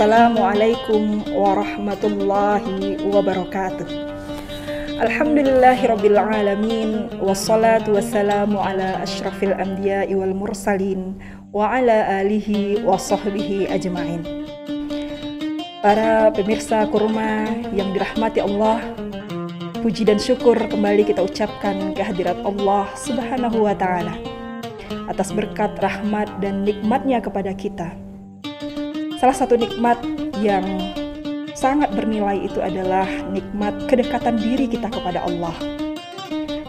Assalamualaikum warahmatullahi wabarakatuh. Alhamdulillahirabbil alamin, wassalatu wassalamu ala asyrafil anbiya'i wal mursalin wa ala alihi wa sahbihi ajma'in. Para pemirsa kurma yang dirahmati Allah, puji dan syukur kembali kita ucapkan kehadirat Allah Subhanahu wa ta'ala atas berkat rahmat dan nikmatnya kepada kita. Salah satu nikmat yang sangat bernilai itu adalah nikmat kedekatan diri kita kepada Allah.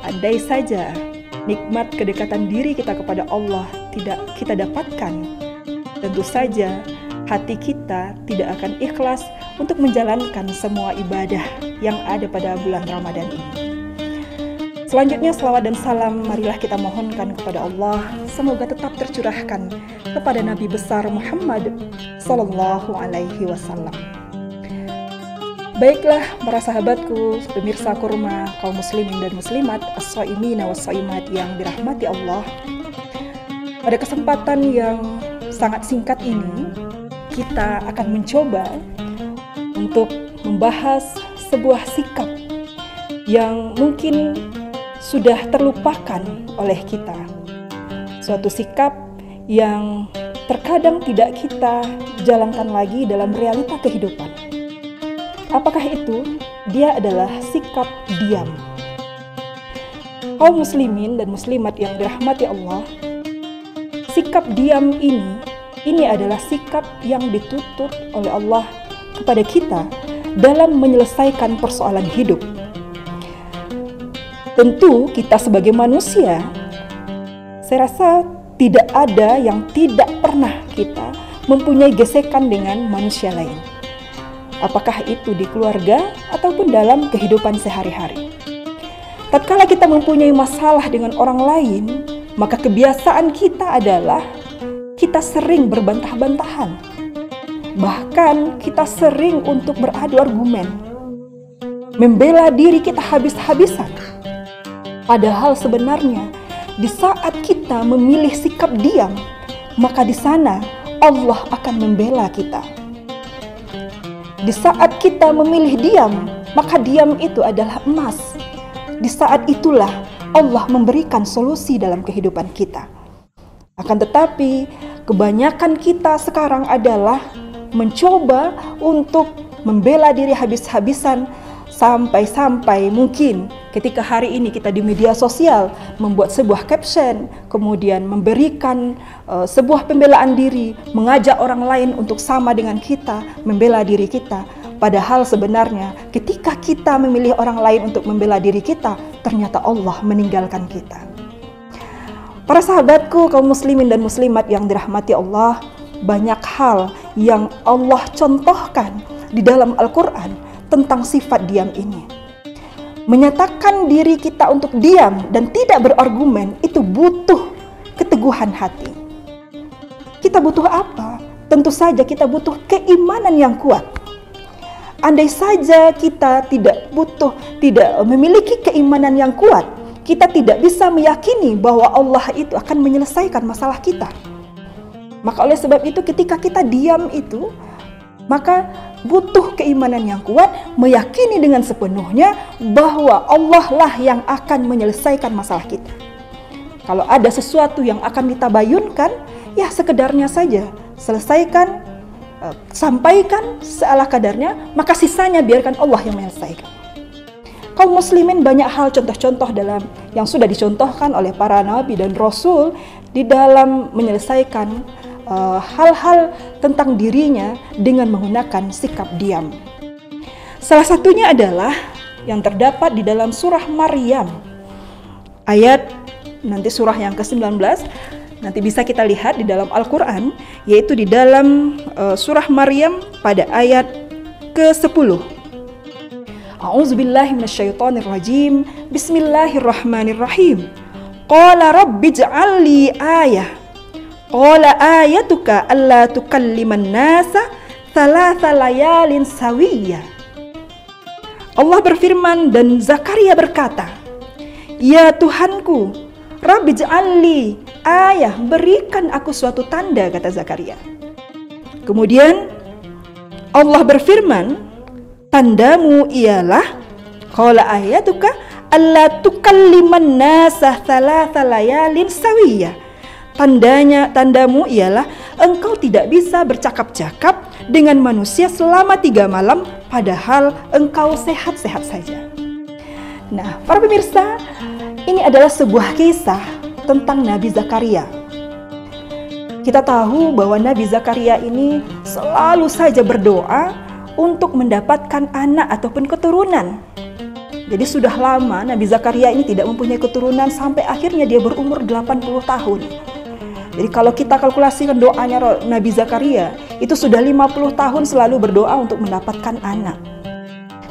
Andai saja nikmat kedekatan diri kita kepada Allah tidak kita dapatkan, tentu saja hati kita tidak akan ikhlas untuk menjalankan semua ibadah yang ada pada bulan Ramadan ini. Selanjutnya selawat dan salam marilah kita mohonkan kepada Allah, semoga tetap tercurahkan kepada Nabi besar Muhammad Sallallahu Alaihi Wasallam. Baiklah para sahabatku, pemirsa kurma, kaum muslimin dan muslimat, as-shaimina was-shaimat yang dirahmati Allah. Pada kesempatan yang sangat singkat ini, kita akan mencoba untuk membahas sebuah sikap yang mungkin sudah terlupakan oleh kita. Suatu sikap yang terkadang tidak kita jalankan lagi dalam realita kehidupan. Apakah itu? Dia adalah sikap diam. Kaum muslimin dan muslimat yang dirahmati Allah, sikap diam ini adalah sikap yang dituntut oleh Allah kepada kita dalam menyelesaikan persoalan hidup. Tentu kita sebagai manusia, saya rasa tidak ada yang tidak pernah kita mempunyai gesekan dengan manusia lain. Apakah itu di keluarga ataupun dalam kehidupan sehari-hari. Tatkala kita mempunyai masalah dengan orang lain, maka kebiasaan kita adalah kita sering berbantah-bantahan. Bahkan kita sering untuk beradu argumen, membela diri kita habis-habisan. Padahal sebenarnya di saat kita memilih sikap diam, maka di sana Allah akan membela kita. Di saat kita memilih diam, maka diam itu adalah emas. Di saat itulah Allah memberikan solusi dalam kehidupan kita. Akan tetapi kebanyakan kita sekarang adalah mencoba untuk membela diri habis-habisan, sampai-sampai mungkin ketika hari ini kita di media sosial membuat sebuah caption, kemudian memberikan sebuah pembelaan diri, mengajak orang lain untuk sama dengan kita, membela diri kita. Padahal sebenarnya ketika kita memilih orang lain untuk membela diri kita, ternyata Allah meninggalkan kita. Para sahabatku, kaum muslimin dan muslimat yang dirahmati Allah, banyak hal yang Allah contohkan di dalam Al-Quran tentang sifat diam ini. Menyatakan diri kita untuk diam dan tidak berargumen itu butuh keteguhan hati. Kita butuh apa? Tentu saja kita butuh keimanan yang kuat. Andai saja kita tidak memiliki keimanan yang kuat, kita tidak bisa meyakini bahwa Allah itu akan menyelesaikan masalah kita. Maka oleh sebab itu ketika kita diam itu, maka butuh keimanan yang kuat, meyakini dengan sepenuhnya bahwa Allah lah yang akan menyelesaikan masalah kita. Kalau ada sesuatu yang akan ditabayunkan, ya sekedarnya saja, selesaikan, sampaikan seala kadarnya, maka sisanya biarkan Allah yang menyelesaikan. Kaum muslimin banyak hal contoh-contoh dalam yang sudah dicontohkan oleh para nabi dan rasul di dalam menyelesaikan hal-hal tentang dirinya dengan menggunakan sikap diam. Salah satunya adalah yang terdapat di dalam surah Maryam, ayat nanti surah yang ke-19, nanti bisa kita lihat di dalam Al-Quran, yaitu di dalam surah Maryam pada ayat ke-10. A'udzubillahi minasyaitonirrajim. Bismillahirrahmanirrahim. Qala rabbi'j'al li ayah. Qala ayatuka alla tukalliman nasa thalatha layalin sawiyya. Allah berfirman dan Zakaria berkata, "Ya Tuhanku, Rabbi ja'alli ayah, berikan aku suatu tanda," kata Zakaria. Kemudian Allah berfirman, tandamu ialah qala ayatuka alla tukalliman nasa thalatha layalin sawiyah. Tandamu ialah engkau tidak bisa bercakap-cakap dengan manusia selama 3 malam padahal engkau sehat-sehat saja. Nah, para pemirsa, ini adalah sebuah kisah tentang Nabi Zakaria. Kita tahu bahwa Nabi Zakaria ini selalu saja berdoa untuk mendapatkan anak ataupun keturunan. Jadi sudah lama Nabi Zakaria ini tidak mempunyai keturunan sampai akhirnya dia berumur 80 tahun. Jadi kalau kita kalkulasikan doanya Nabi Zakaria, itu sudah 50 tahun selalu berdoa untuk mendapatkan anak.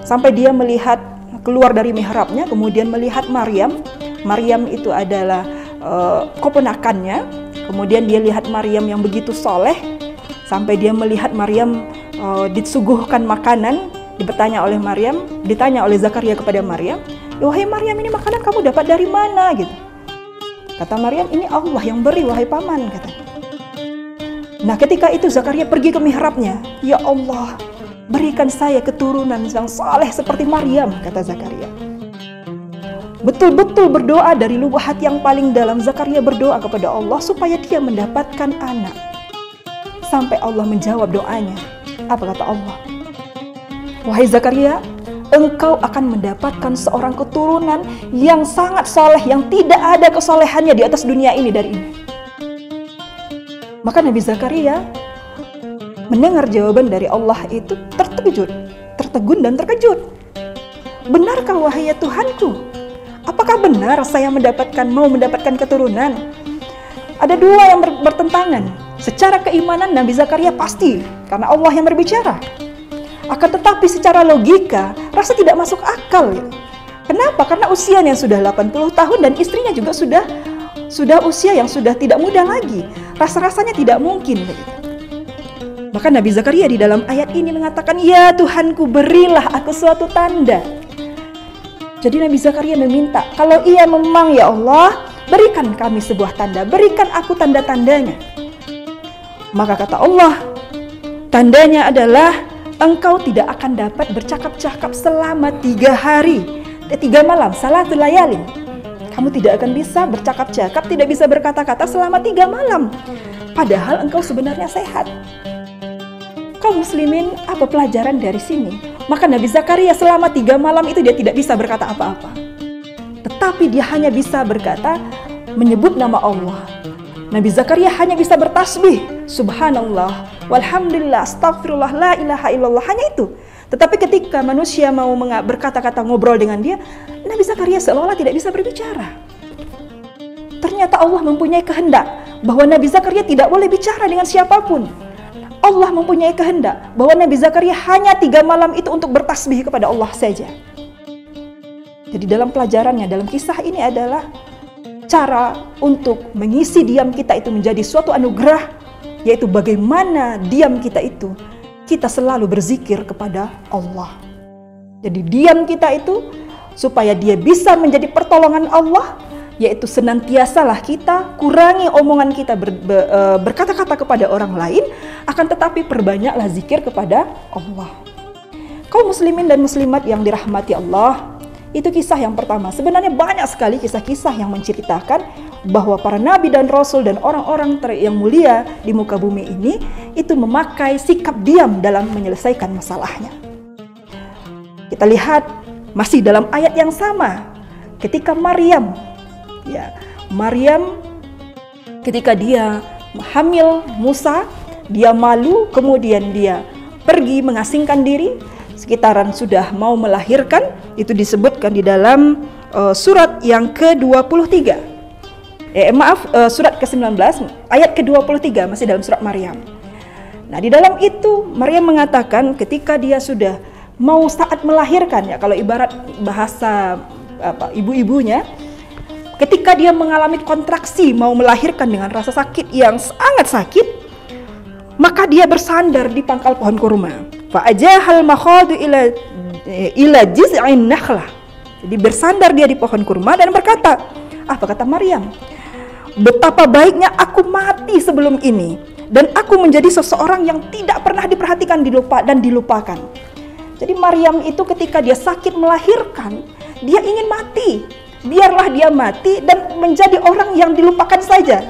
Sampai dia melihat keluar dari mihrabnya, kemudian melihat Maryam. Maryam itu adalah keponakannya. Kemudian dia lihat Maryam yang begitu soleh, sampai dia melihat Maryam disuguhkan makanan, ditanya oleh Zakaria kepada Maryam, wahai Maryam, ini makanan kamu dapat dari mana? Gitu. Kata Maryam, ini Allah yang beri wahai paman, kata. Nah, ketika itu Zakaria pergi ke mihrabnya, ya Allah, berikan saya keturunan yang soleh seperti Maryam, kata Zakaria. Betul-betul berdoa dari lubuk hati yang paling dalam. Zakaria berdoa kepada Allah supaya dia mendapatkan anak. Sampai Allah menjawab doanya. Apa kata Allah? Wahai Zakaria, engkau akan mendapatkan seorang keturunan yang sangat soleh, yang tidak ada kesolehannya di atas dunia ini dari ini. Maka Nabi Zakaria mendengar jawaban dari Allah itu tertegun dan terkejut. Benarkah wahai Tuhanku? Apakah benar saya mau mendapatkan keturunan? Ada dua yang bertentangan. Secara keimanan Nabi Zakaria pasti, karena Allah yang berbicara. Akan tetapi secara logika, rasa tidak masuk akal. Ya. Kenapa? Karena usianya sudah 80 tahun dan istrinya juga sudah usia yang sudah tidak muda lagi. Rasa-rasanya tidak mungkin. Maka Nabi Zakaria di dalam ayat ini mengatakan, ya Tuhanku, berilah aku suatu tanda. Jadi Nabi Zakaria meminta, kalau ia memang ya Allah, berikan kami sebuah tanda, berikan aku tanda-tandanya. Maka kata Allah, tandanya adalah engkau tidak akan dapat bercakap-cakap selama 3 malam, salatul layalin. Kamu tidak akan bisa bercakap-cakap, tidak bisa berkata-kata selama 3 malam. Padahal engkau sebenarnya sehat. Kaum muslimin, apa pelajaran dari sini? Maka Nabi Zakaria selama 3 malam itu dia tidak bisa berkata apa-apa. Tetapi dia hanya bisa berkata, menyebut nama Allah. Nabi Zakaria hanya bisa bertasbih, subhanallah, walhamdulillah, astagfirullah, la ilaha illallah, hanya itu. Tetapi ketika manusia mau berkata-kata ngobrol dengan dia, Nabi Zakaria seolah-olah tidak bisa berbicara. Ternyata Allah mempunyai kehendak bahwa Nabi Zakaria tidak boleh bicara dengan siapapun. Allah mempunyai kehendak bahwa Nabi Zakaria hanya 3 malam itu untuk bertasbih kepada Allah saja. Jadi dalam pelajarannya, dalam kisah ini adalah cara untuk mengisi diam kita itu menjadi suatu anugerah, yaitu bagaimana diam kita itu, kita selalu berzikir kepada Allah. Jadi diam kita itu supaya dia bisa menjadi pertolongan Allah, yaitu senantiasalah kita kurangi omongan kita berkata-kata kepada orang lain, akan tetapi perbanyaklah zikir kepada Allah. Kaum muslimin dan muslimat yang dirahmati Allah, itu kisah yang pertama. Sebenarnya banyak sekali kisah-kisah yang menceritakan bahwa para nabi dan rasul dan orang-orang yang mulia di muka bumi ini itu memakai sikap diam dalam menyelesaikan masalahnya. Kita lihat masih dalam ayat yang sama, ketika Maryam ketika dia hamil Musa, dia malu, kemudian dia pergi mengasingkan diri, sekitaran sudah mau melahirkan, itu disebutkan di dalam surat yang ke-23. Surat ke-19 ayat ke-23, masih dalam surat Maryam. Nah, di dalam itu Maryam mengatakan ketika dia sudah mau saat melahirkan, ya kalau ibarat bahasa ibu-ibunya, ketika dia mengalami kontraksi mau melahirkan dengan rasa sakit yang sangat sakit, maka dia bersandar di pangkal pohon kurma. Fa'ajahal makhadu ila jiz'in nakhlah. Jadi bersandar dia di pohon kurma dan berkata, apa kata Maryam? Betapa baiknya aku mati sebelum ini. dan aku menjadi seseorang yang tidak pernah diperhatikan dan dilupakan. Jadi Maryam itu ketika dia sakit melahirkan, dia ingin mati. Biarlah dia mati dan menjadi orang yang dilupakan saja.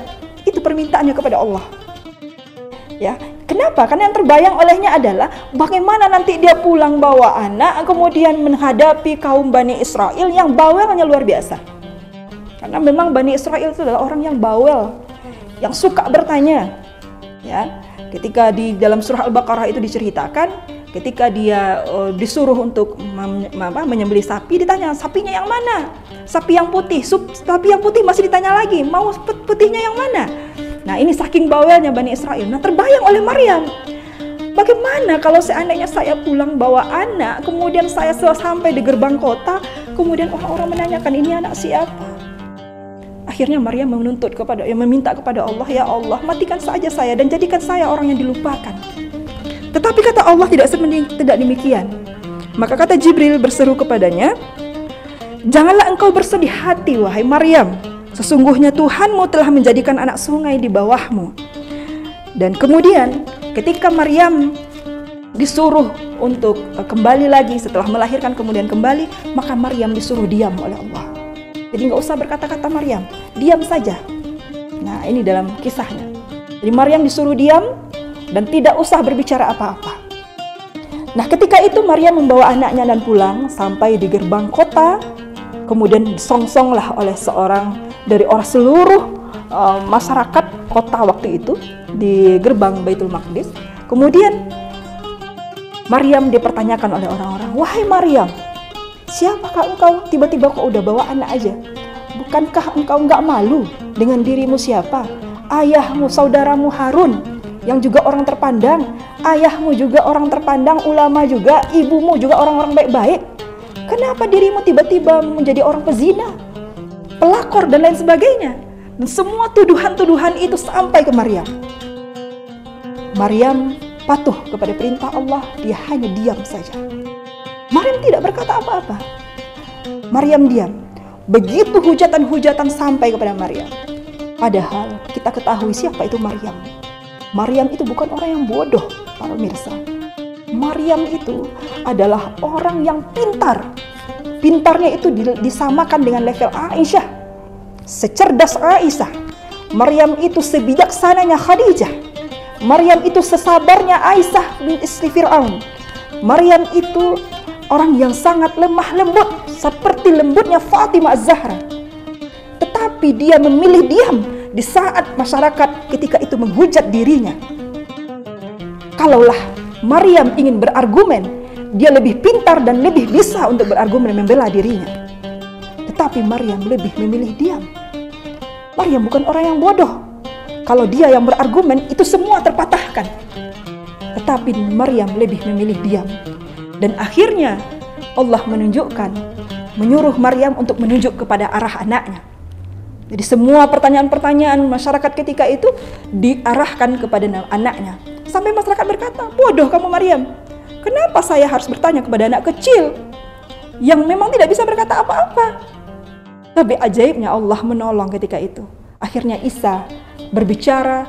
Itu permintaannya kepada Allah. Ya, kenapa? Karena yang terbayang olehnya adalah bagaimana nanti dia pulang bawa anak, kemudian menghadapi kaum Bani Israel yang bawelnya luar biasa. Karena memang Bani Israel itu adalah orang yang bawel, yang suka bertanya. Ya, ketika di dalam surah Al-Baqarah itu diceritakan, ketika dia disuruh untuk menyembelih sapi, ditanya sapinya yang mana? Sapi yang putih, sapi yang putih masih ditanya lagi, mau putihnya yang mana? Nah, ini saking bawelnya Bani Israel. Nah, terbayang oleh Maryam, bagaimana kalau seandainya saya pulang bawa anak, kemudian saya sampai di gerbang kota, kemudian orang-orang menanyakan ini anak siapa? Akhirnya Maryam meminta kepada Allah, ya Allah, matikan saja saya dan jadikan saya orang yang dilupakan. Tetapi kata Allah tidak demikian. Maka kata Jibril berseru kepadanya, janganlah engkau bersedih hati wahai Maryam. Sesungguhnya Tuhanmu telah menjadikan anak sungai di bawahmu. Dan kemudian ketika Maryam disuruh untuk kembali lagi setelah melahirkan kemudian kembali, maka Maryam disuruh diam oleh Allah. Jadi nggak usah berkata-kata Maryam, diam saja. Nah, ini dalam kisahnya. Jadi Maryam disuruh diam dan tidak usah berbicara apa-apa. Nah, ketika itu Maryam membawa anaknya dan pulang sampai di gerbang kota. Kemudian disongsonglah oleh seorang dari orang seluruh masyarakat kota waktu itu di gerbang Baitul Maqdis. Kemudian Maryam dipertanyakan oleh orang-orang, wahai Maryam, siapakah engkau? Tiba-tiba kok udah bawa anak aja? Bukankah engkau nggak malu dengan dirimu siapa? Ayahmu, saudaramu Harun yang juga orang terpandang, ayahmu juga orang terpandang, ulama juga, ibumu juga orang-orang baik-baik. Kenapa dirimu tiba-tiba menjadi orang pezina, pelakor dan lain sebagainya? Dan semua tuduhan-tuduhan itu sampai ke Maryam. Maryam patuh kepada perintah Allah, dia hanya diam saja. Maryam tidak berkata apa-apa. Maryam diam. Begitu hujatan-hujatan sampai kepada Maryam. Padahal kita ketahui siapa itu Maryam. Maryam itu bukan orang yang bodoh, para pemirsa. Maryam itu adalah orang yang pintar. Pintarnya itu disamakan dengan level Aisyah. Secerdas Aisyah. Maryam itu sebijaksananya Khadijah. Maryam itu sesabarnya Aisyah bin istri Fir'aun. Maryam itu orang yang sangat lemah lembut, seperti lembutnya Fatimah Az-Zahra. Tetapi dia memilih diam di saat masyarakat ketika itu menghujat dirinya. Kalaulah Maryam ingin berargumen, dia lebih pintar dan lebih bisa untuk berargumen dan membela dirinya. Tetapi Maryam lebih memilih diam. Maryam bukan orang yang bodoh. Kalau dia yang berargumen, itu semua terpatahkan. Tetapi Maryam lebih memilih diam. Dan akhirnya Allah menyuruh Maryam untuk menunjuk kepada arah anaknya. Jadi semua pertanyaan-pertanyaan masyarakat ketika itu diarahkan kepada anaknya. Sampai masyarakat berkata, bodoh kamu Maryam. Kenapa saya harus bertanya kepada anak kecil yang memang tidak bisa berkata apa-apa? Tapi ajaibnya Allah menolong ketika itu. Akhirnya Isa berbicara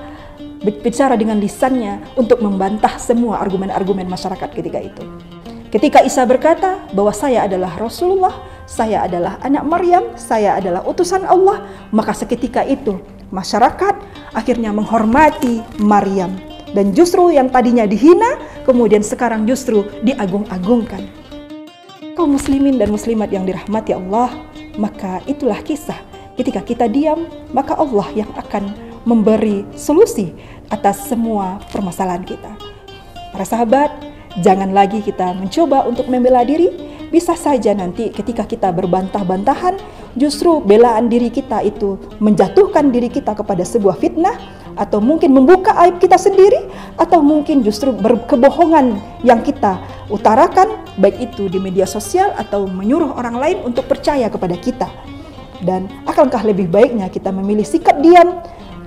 dengan lisannya untuk membantah semua argumen-argumen masyarakat ketika itu. Ketika Isa berkata bahwa saya adalah Rasulullah, saya adalah anak Maryam, saya adalah utusan Allah, maka seketika itu masyarakat akhirnya menghormati Maryam. Dan justru yang tadinya dihina, kemudian sekarang justru diagung-agungkan. Kaum muslimin dan muslimat yang dirahmati Allah, maka itulah kisah. Ketika kita diam, maka Allah yang akan memberi solusi atas semua permasalahan kita. Para sahabat, jangan lagi kita mencoba untuk membela diri. Bisa saja nanti ketika kita berbantah-bantahan, justru belaan diri kita itu menjatuhkan diri kita kepada sebuah fitnah, atau mungkin membuka aib kita sendiri, atau mungkin justru kebohongan yang kita utarakan, baik itu di media sosial atau menyuruh orang lain untuk percaya kepada kita. Dan akankah lebih baiknya kita memilih sikap diam?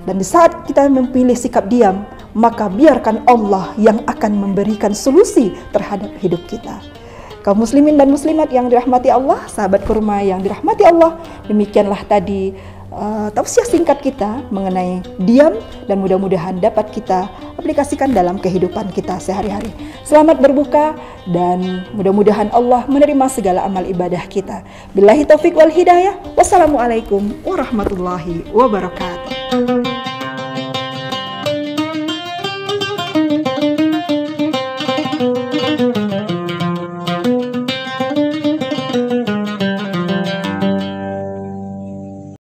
Dan di saat kita memilih sikap diam, maka biarkan Allah yang akan memberikan solusi terhadap hidup kita. Kaum muslimin dan muslimat yang dirahmati Allah, sahabat kurma yang dirahmati Allah, demikianlah tadi tausiah singkat kita mengenai diam, dan mudah-mudahan dapat kita aplikasikan dalam kehidupan kita sehari-hari. Selamat berbuka dan mudah-mudahan Allah menerima segala amal ibadah kita. Billahi taufik wal hidayah. Wassalamualaikum warahmatullahi wabarakatuh.